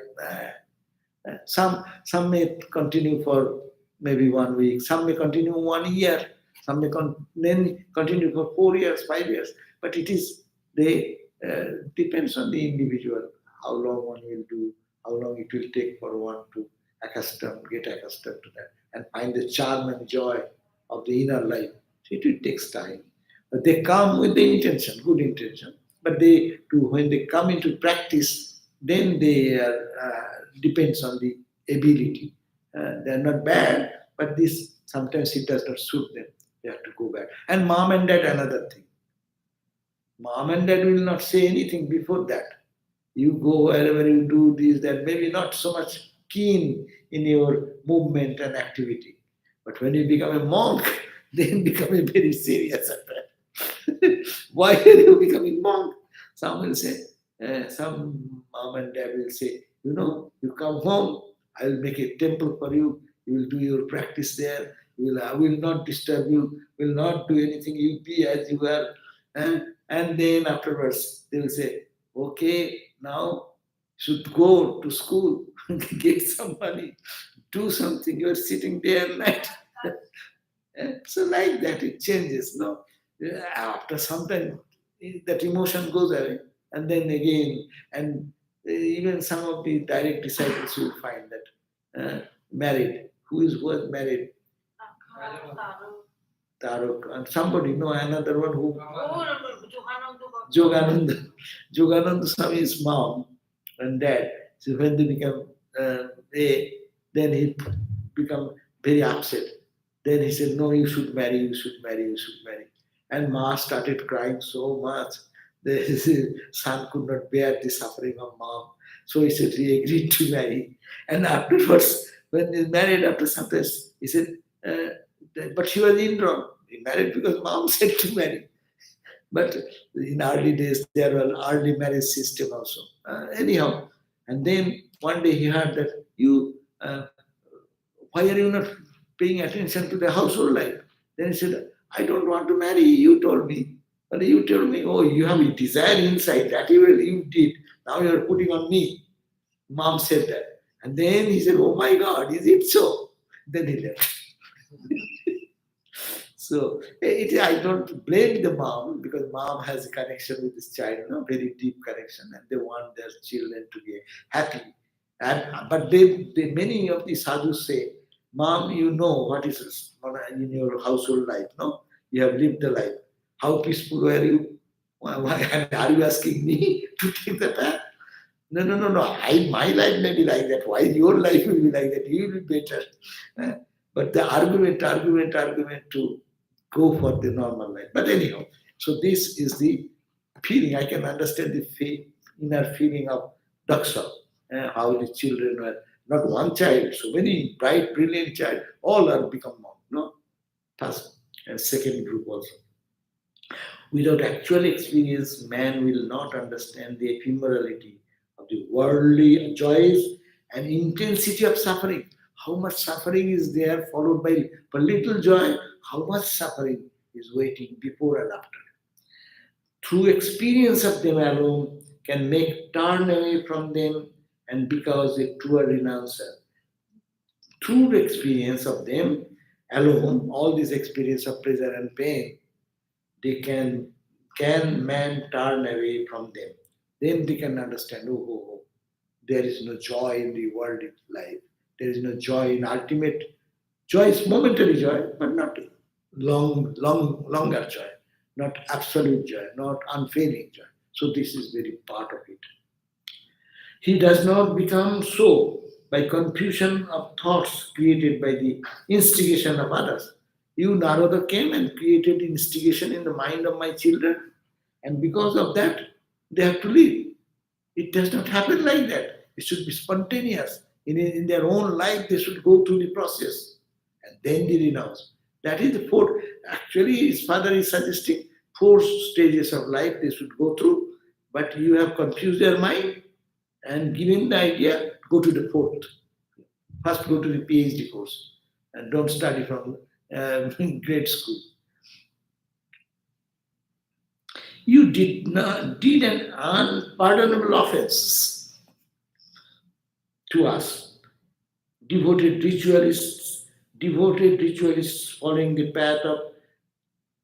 Some may continue for maybe 1 week, some may continue 1 year, some may then continue for 4 years, 5 years. But it is they depends on the individual how long one will do, how long it will take for one to get accustomed to that, and find the charm and joy of the inner life. It will takes time. But they come with the intention, good intention. But when they come into practice, then they depends on the ability. They are not bad, but this sometimes it does not suit them. They have to go back. And mom and dad, another thing. Mom and dad will not say anything before that. You go wherever you do this, that, maybe not so much keen in your movement and activity. But when you become a monk, then become a very serious affair. Why are you becoming monk? Some will say, some mom and dad will say, you come home, I will make a temple for you. You will do your practice there. I will not disturb you. Will not do anything. You be as you are. And then afterwards, they will say, okay, now should go to school, get some money, do something. You are sitting day and night. So like that, it changes. No, after some time, that emotion goes away, and then again, and even some of the direct disciples will find that married, who was married, Tarok, and somebody, another one who Jogananda. Jogananda Swami's mom and dad. So when they become then he become very upset. Then he said, "No, you should marry. You should marry. You should marry." And Ma started crying so much. His son could not bear the suffering of mom. So he said he agreed to marry. And afterwards, when he married after some time, he said, but she was indrawn. He married because mom said to marry. But in early days, there was early marriage system also. Anyhow, and then one day he heard that why are you not paying attention to the household life? Then he said, I don't want to marry. You told me. But you told me, oh, you have a desire inside that you did. Now you are putting on me. Mom said that. And then he said, oh my God, is it so? Then he left. So I don't blame the mom because mom has a connection with this child, very deep connection, and they want their children to be happy. But many of the sadhus say, "Mom, you know what is in your household life, no? You have lived the life. How peaceful were you? Why are you asking me to take the path? No. My life may be like that. Why your life will be like that? You will be better." But the argument to go for the normal life. But anyhow, so this is the feeling. I can understand the inner feeling of Daksha, how the children were not one child, so many bright, brilliant child, all are become monk. No, first and second group also. Without actual experience, man will not understand the ephemerality of the worldly joys and intensity of suffering. How much suffering is there, followed by a little joy, how much suffering is waiting before and after. Through experience of them alone can make turn away from them and because a truer renouncer. Through the experience of them alone, all this experience of pleasure and pain, they can man turn away from them. Then they can understand, there is no joy in the worldly life. There is no joy in ultimate joy is momentary joy, but not longer joy, not absolute joy, not unfailing joy. So this is very part of it. He does not become so by confusion of thoughts created by the instigation of others. You, Narada, came and created instigation in the mind of my children, and because of that, they have to leave. It does not happen like that. It should be spontaneous. In their own life, they should go through the process and then they renounce. That is the fourth. Actually, his father is suggesting four stages of life they should go through, but you have confused their mind and given the idea, go to the fourth. First, go to the PhD course and don't study from grade school. You did an unpardonable offense to us, devoted ritualists following the path of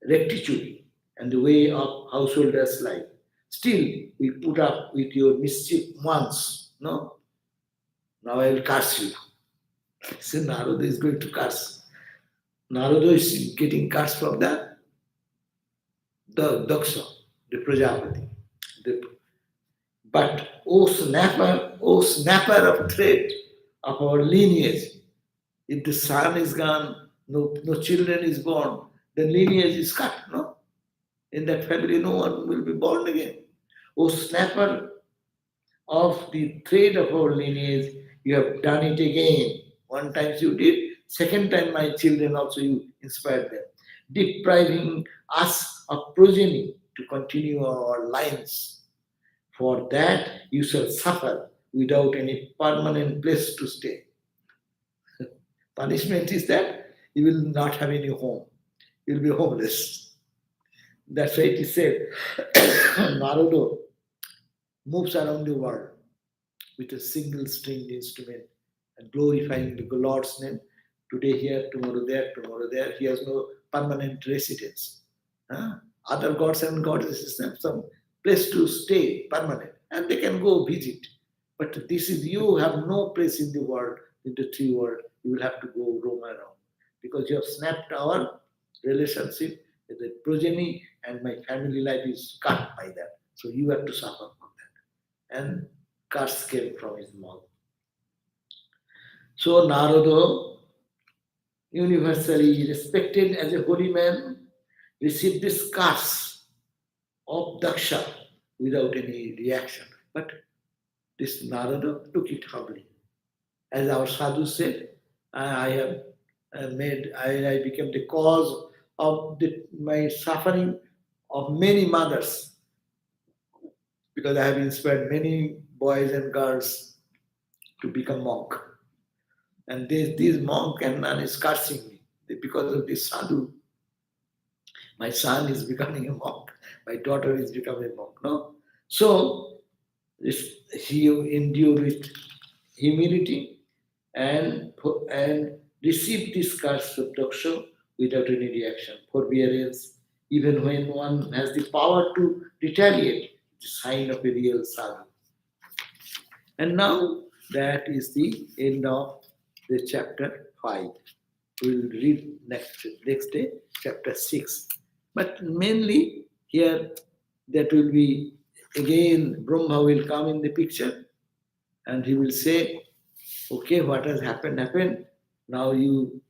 rectitude and the way of householders' life. Still, we put up with your mischief once. No, now I will curse you. So Narada is going to curse. Narada is getting cursed from the Daksha, the Prajapati. The, but O snapper of thread of our lineage, if the son is gone, no children is born, then lineage is cut, no? In that family, no one will be born again. O snapper of the thread of our lineage, you have done it again. One time you did, second time my children also you inspired them, depriving us of progeny to continue our lines. For that you shall suffer without any permanent place to stay. Punishment is that you will not have any home. You will be homeless. That's why it is said, Narada moves around the world with a single stringed instrument and glorifying the Lord's name. Today here, tomorrow there, tomorrow there. He has no permanent residence. Huh? Other gods and goddesses have some place to stay permanent and they can go visit. But this is you have no place in the world, in the tree world. You will have to go roam around because you have snapped our relationship with the progeny and my family life is cut by that. So you have to suffer from that. And curse came from his mouth. So Narada, universally respected as a holy man, received this curse of Daksha without any reaction. But this Narada took it humbly. As our sadhu said, I became the cause of my suffering of many mothers because I have inspired many boys and girls to become monk. And this monk and nun is cursing me because of this sadhu. My son is becoming a monk. My daughter is becoming a monk. No, so he endured with humility and received this curse of Daksha without any reaction, forbearance, even when one has the power to retaliate, the sign of a real sadhu. And now that is the end of the chapter 5. We will read next day, chapter 6. But mainly here that will be again Brahma will come in the picture and he will say, okay, what has happened. Now you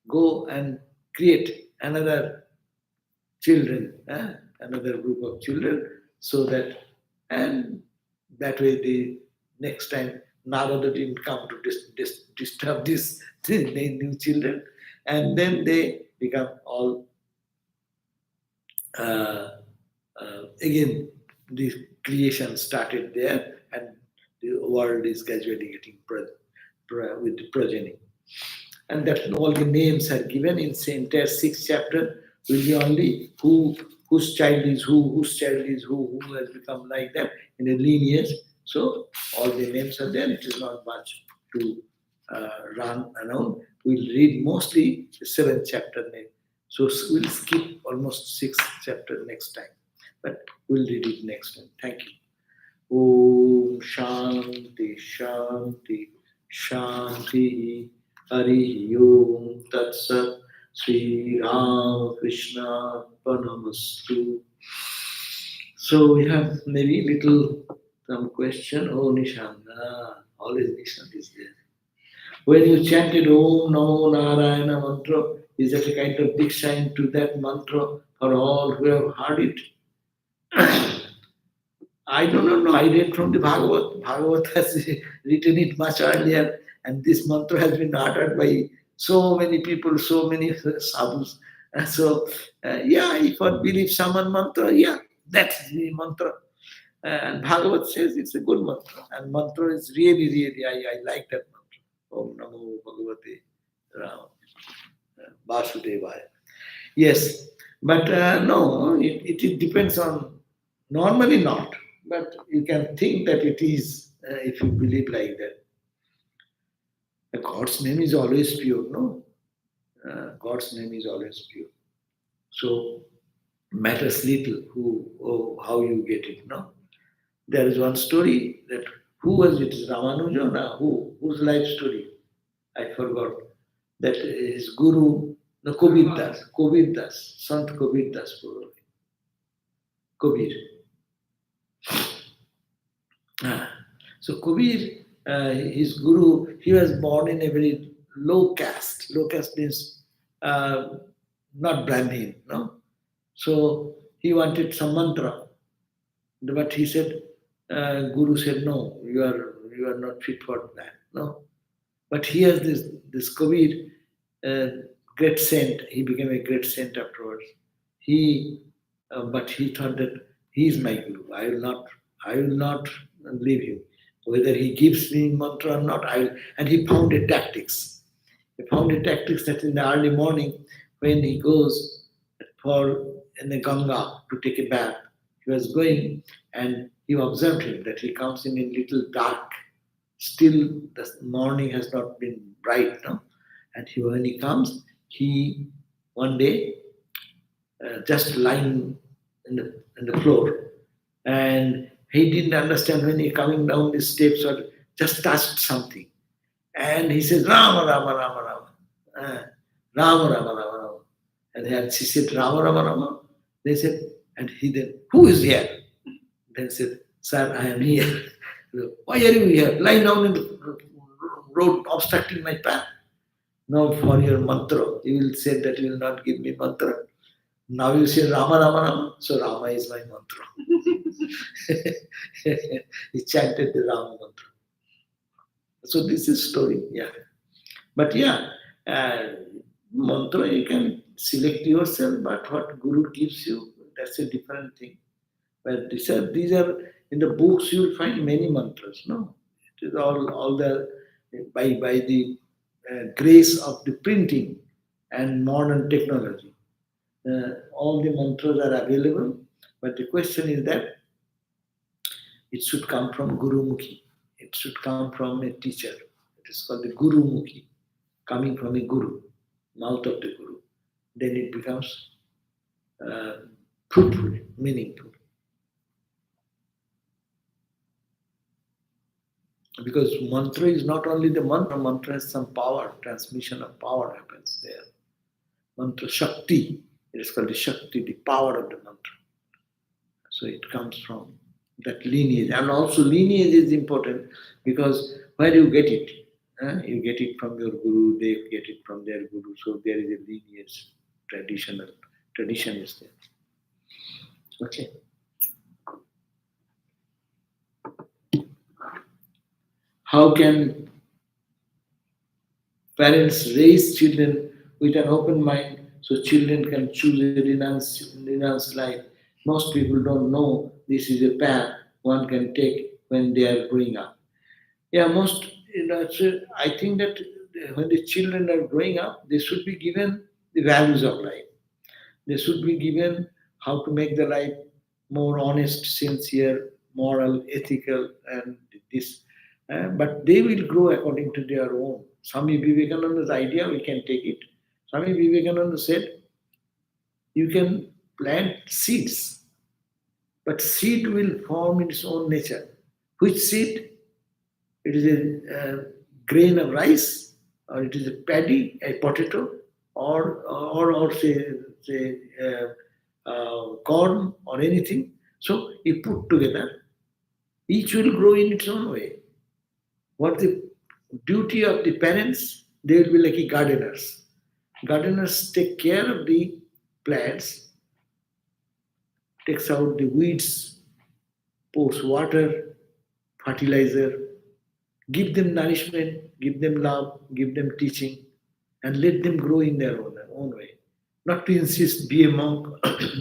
go and create another another group of children, so that, and that way the next time Narada didn't come to disturb these new children, and then they become all again the creation started there, and the world is gradually getting with the progeny. And that all the names are given in the entire 6th chapter will be only whose child is whose child is who has become like that in a lineage. So all the names are there. It is not much to run around. We'll read mostly the 7th chapter name. So we'll skip almost 6th chapter next time. But we'll read it next time. Thank you. Om Shanti Shanti Shanti Hari Om Tat Sat Sri Ram Krishna Panamastu. So we have maybe little some question. Oh Nishanda, always Nishanda is there. When you chanted Om Namo Narayana mantra, is that a kind of diksha into that mantra for all who have heard it? I don't know. I read from the Bhagavat. Bhagavat has written it much earlier, and this mantra has been uttered by so many people, so many sadhus. And so, yeah, if one believes someone mantra, yeah, that's the mantra. And Bhagavat says it's a good mantra. And mantra is really, really, I like that mantra. Om Namo Bhagavate Ram Vasudevaya. Yes, but no, it depends on, normally not, but you can think that it is if you believe like that. God's name is always pure, no? God's name is always pure. So matters little how you get it, no? There is one story that who was it? Ramanuja? No, whose life story? I forgot. That his guru, no, Kabir Das, Sant Kabir Das, probably. Kabir. Ah. So Kabir, his guru, he was born in a very low caste. Low caste means not Brahmin, no? So he wanted some mantra, but he said, Guru said, no, you are not fit for that, no. But he has this Kabir, great saint. He became a great saint afterwards. He, but he thought that he is my guru. I will not leave him. Whether he gives me mantra or not, I will. And he found a tactics. He found a tactics that in the early morning, when he goes for in the Ganga to take a bath, he was going and he observed him that he comes in a little dark. Still, the morning has not been bright, no? And when he comes, he one day just lying in the floor, and he didn't understand when he coming down the steps or just touched something, and he says Rama Rama Rama Rama, Rama Rama Rama Rama, and then she said Rama Rama Rama. They said, and he then, who is here? Then said, Sir, I am here. Why are you here? Lying down in the road, obstructing my path. No, for your mantra. You will say that you will not give me mantra. Now you say Rama Rama Rama. So Rama is my mantra. He chanted the Rama mantra. So this is story, yeah. But yeah, mantra you can select yourself, but what Guru gives you, that's a different thing. But these are in the books you will find many mantras. No, it is all the by the grace of the printing and modern technology. All the mantras are available, but the question is that it should come from Guru Mukhi. It should come from a teacher. It is called the Guru Mukhi, coming from a Guru, mouth of the Guru. Then it becomes uh, fruitful, meaningful. Because mantra is not only the mantra has some power, transmission of power happens there. Mantra Shakti, it is called the Shakti, the power of the mantra. So it comes from that lineage. And also lineage is important because where you get it? You get it from your guru, they get it from their guru. So there is a lineage, tradition is there. Okay. How can parents raise children with an open mind so children can choose a renounced life? Most people don't know this is a path one can take when they are growing up. Yeah, so I think that when the children are growing up, they should be given the values of life. They should be given how to make the life more honest, sincere, moral, ethical, and this. But they will grow according to their own. Swami Vivekananda's idea, we can take it. Swami Vivekananda said, you can plant seeds, but seed will form its own nature. Which seed? It is a grain of rice, or it is a paddy, a potato, or say corn or anything. So you put together, each will grow in its own way. What the duty of the parents? They will be like gardeners. Gardeners take care of the plants, takes out the weeds, pours water, fertilizer, give them nourishment, give them love, give them teaching, and let them grow in their own way. Not to insist be a monk,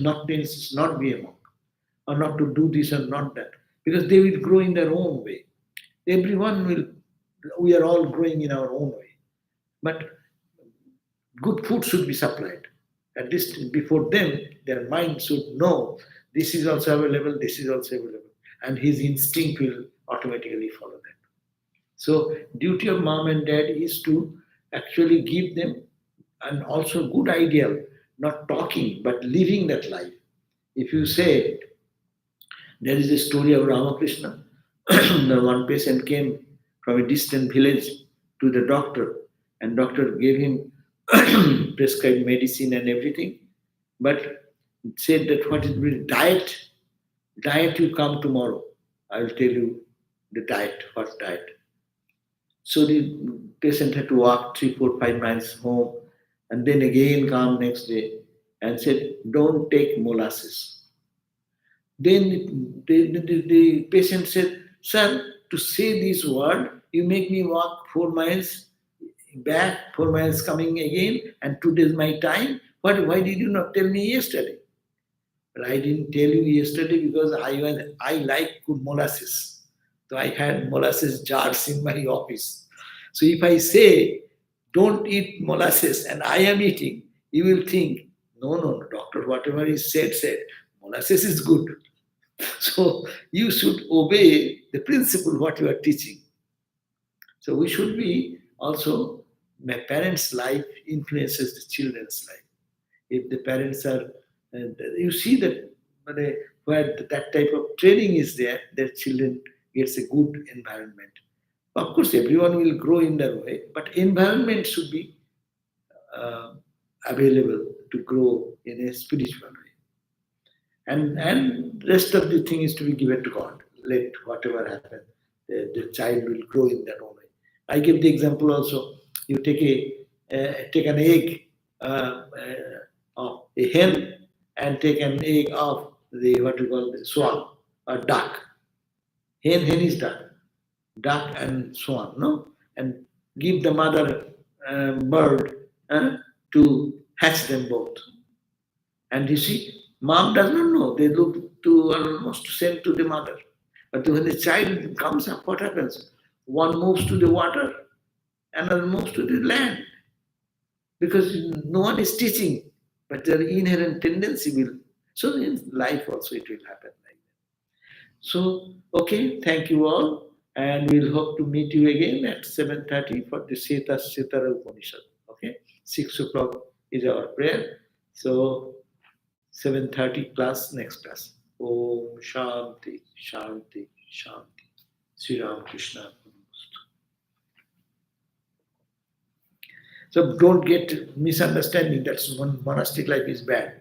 not to insist not be a monk, or not to do this or not that, because they will grow in their own way. Everyone will, we are all growing in our own way. But good food should be supplied. At least before them, their mind should know this is also available, this is also available. And his instinct will automatically follow that. So duty of mom and dad is to actually give them and also good ideal, not talking but living that life. If you say there is a story of Ramakrishna, the one patient came from a distant village to the doctor, and doctor gave him prescribed medicine and everything, but said that what is the diet? Diet you come tomorrow. I will tell you the diet, what diet. So the patient had to walk 3, 4, 5 miles home and then again come next day and said, don't take molasses. Then the patient said, sir, to say this word, you make me walk 4 miles back, 4 miles coming again, and 2 days my time. But why did you not tell me yesterday? But I didn't tell you yesterday because I like good molasses. So I had molasses jars in my office. So if I say don't eat molasses and I am eating, you will think, no, doctor, whatever he said, molasses is good. So you should obey the principle what you are teaching. So we should be also, my parents' life influences the children's life. If the parents are, you see that where that type of training is there, their children gets a good environment. Of course, everyone will grow in their way, but environment should be uh, available to grow in a spiritual way. And rest of the thing is to be given to God. Let whatever happen, the child will grow in that own way. I give the example also. You take an egg of a hen and take an egg of the what you call the swan or duck. Hen is duck, duck and swan, no, and give the mother bird to hatch them both. And you see, mom does not know. They look to almost send to the mother. But when the child comes up, what happens? One moves to the water, another moves to the land. Because no one is teaching, but their inherent tendency will. So in life also it will happen like that. So, okay, thank you all. And we'll hope to meet you again at 7:30 for the Setara Upanishad. Okay, 6 o'clock is our prayer. So 7:30 class, next class. Om Shanti, Shanti, Shanti. Sri Ram Krishna. So don't get misunderstanding that one monastic life is bad.